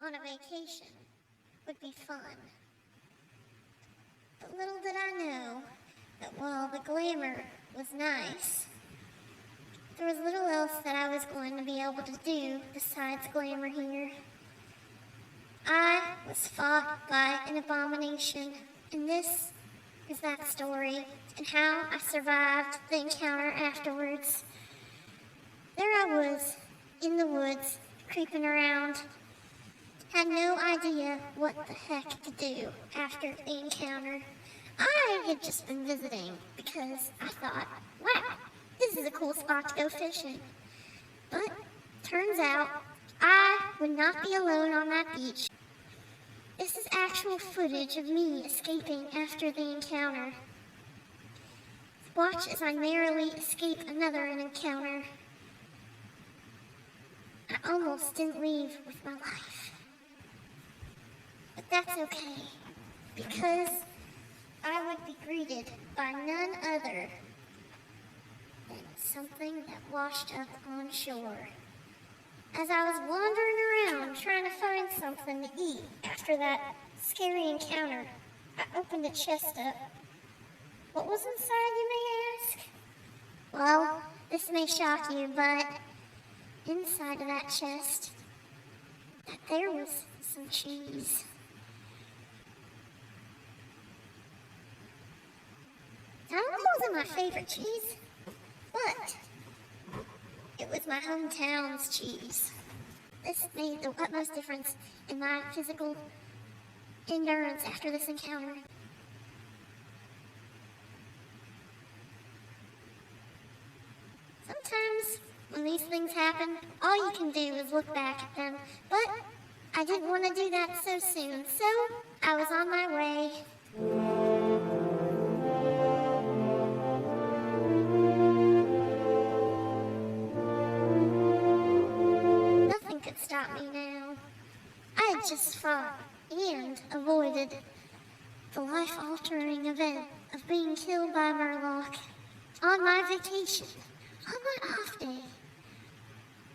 on a vacation would be fun. But little did I know that while the glamour was nice, there was little else that I was going to be able to do besides glamour here. I was fought by an abomination, and this is that story, and how I survived the encounter afterwards. There I was, in the woods, creeping around. Had no idea what the heck to do after the encounter. I had just been visiting because I thought, wow, this is a cool spot to go fishing. But turns out, I would not be alone on that beach. This is actual footage of me escaping after the encounter. Watch as I narrowly escape another encounter. I almost didn't leave with my life. But that's okay, because I would be greeted by none other than something that washed up on shore. As I was wandering around trying to find something to eat after that scary encounter, I opened the chest up. What was inside, you may ask? Well, this may shock you, but inside of that chest, there was some cheese. Now, it wasn't my favorite cheese, but it was my hometown's cheese. This made the utmost difference in my physical endurance after this encounter. Sometimes, when these things happen, all you can do is look back at them. But I didn't want to do that so soon, so I was on my way. Nothing could stop me now. I had just fought and avoided the life-altering event of being killed by Murloc on my vacation. On my off day.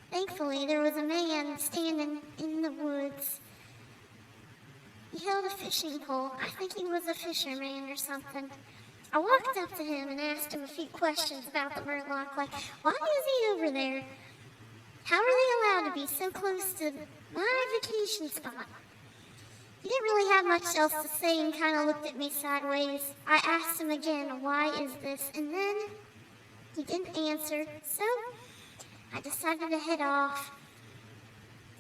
Thankfully, there was a man standing in the woods. He held a fishing pole. I think he was a fisherman or something. I walked up to him and asked him a few questions about the Murloc, like, why is he over there? How are they allowed to be so close to my vacation spot? He didn't really have much else to say and kind of looked at me sideways. I asked him again, why is this? And then he didn't answer, so I decided to head off.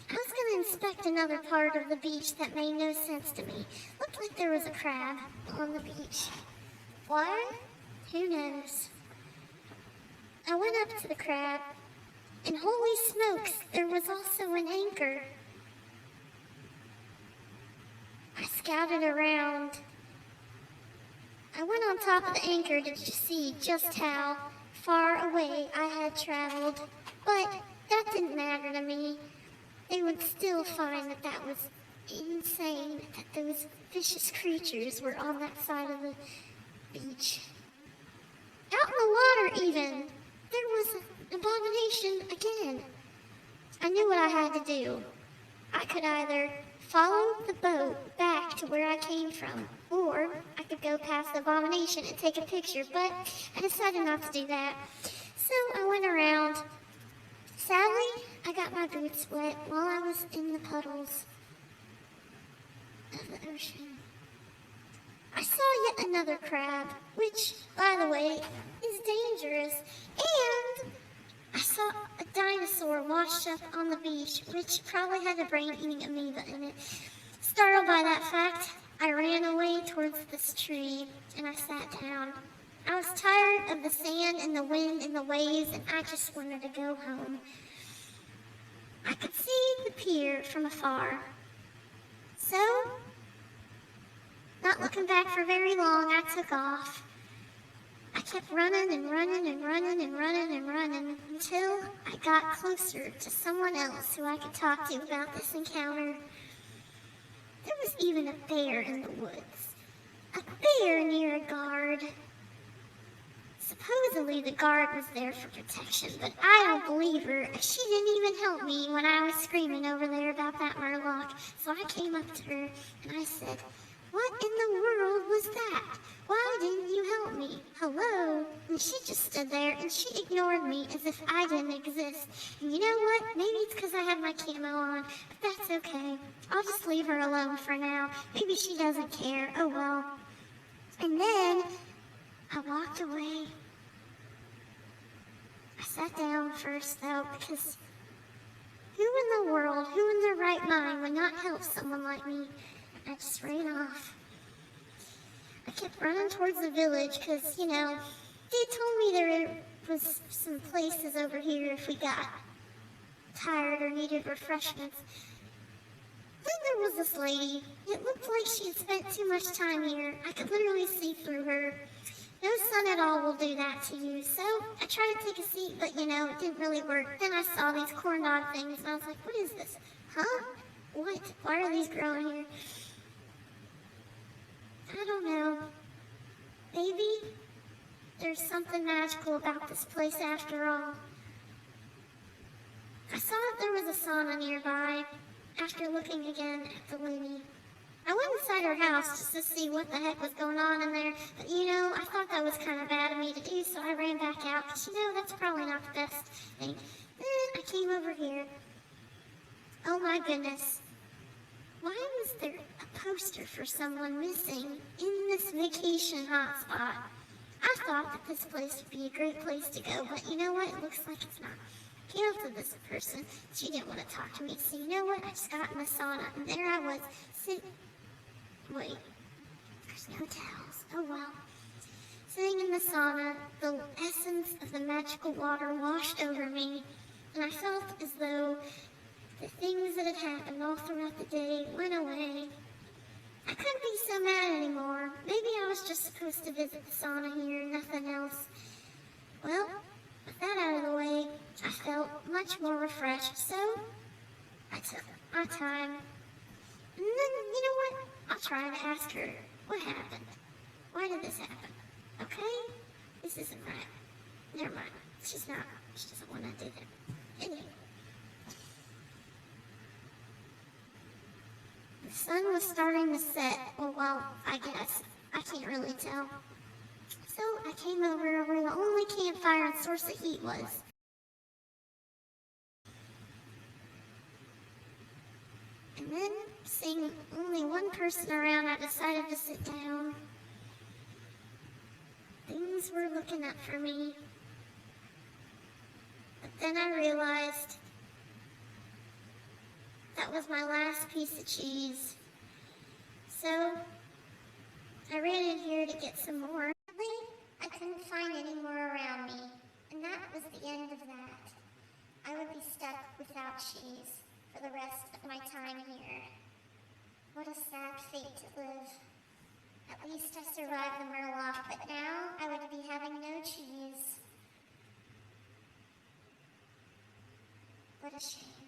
I was going to inspect another part of the beach that made no sense to me. Looked like there was a crab on the beach. Why? Who knows? I went up to the crab, and holy smokes, there was also an anchor. I scouted around. I went on top of the anchor to see just how far away I had traveled, but that didn't matter to me. They would still find that that was insane, that those vicious creatures were on that side of the beach. Out in the water even, there was an abomination again. I knew what I had to do. I could either follow the boat back to where I came from, or I could go past the abomination and take a picture, but I decided not to do that. So I went around. Sadly, I got my boots wet while I was in the puddles of the ocean. I saw yet another crab, which, by the way, is dangerous, and I saw a dinosaur washed up on the beach, which probably had a brain-eating amoeba in it. Startled by that fact, I ran away towards this tree, and I sat down. I was tired of the sand and the wind and the waves, and I just wanted to go home. I could see the pier from afar. So, not looking back for very long, I took off. I kept running and running and running and running and running until I got closer to someone else who I could talk to about this encounter. There was even a bear in the woods. A bear near a guard. Supposedly the guard was there for protection, but I don't believe her. She didn't even help me when I was screaming over there about that Murloc. So I came up to her and I said, "What in the world was that? Why didn't you help me? Hello?" And she just stood there and she ignored me as if I didn't exist. And you know what? Maybe it's because I have my camo on, but that's okay. I'll just leave her alone for now. Maybe she doesn't care. Oh well. And then I walked away. I sat down first though, because who in the world, who in their right mind would not help someone like me? I just ran off. I kept running towards the village because, they told me there was some places over here if we got tired or needed refreshments. Then there was this lady. It looked like she had spent too much time here. I could literally see through her. No sun at all will do that to you. So I tried to take a seat, but it didn't really work. Then I saw these corn dog things, and I was like, what is this? Huh? What? Why are these growing here? I don't know. Maybe there's something magical about this place after all. I saw that there was a sauna nearby after looking again at the lady. I went inside her house just to see what the heck was going on in there, but I thought that was kind of bad of me to do, so I ran back out, because that's probably not the best thing. Then I came over here. Oh my goodness. Why was there a poster for someone missing in this vacation hotspot? I thought that this place would be a great place to go, but you know what? It looks like it's not. I came up to this person. She didn't want to talk to me, so you know what? I just got in the sauna, and there I was, sitting. Wait, there's no towels. Oh well. Sitting in the sauna, the essence of the magical water washed over me, and I felt as though the things that had happened all throughout the day went away. I couldn't be so mad anymore. Maybe I was just supposed to visit the sauna here and nothing else. Well, with that out of the way, I felt much more refreshed, so I took my time. And then, you know what? I'll try to ask her, what happened? Why did this happen? Okay? This isn't right. Never mind. She doesn't want to do that. Anyway. The sun was starting to set. Well, I guess. I can't really tell. So I came over where the only campfire and source of heat was. And then, seeing only one person around, I decided to sit down. Things were looking up for me. But then I realized that was my last piece of cheese. So, I ran in here to get some more. I couldn't find any more around me, and that was the end of that. I would be stuck without cheese for the rest of my time here. What a sad fate to live. At least I survived the Murloc, but now I would be having no cheese. What a shame.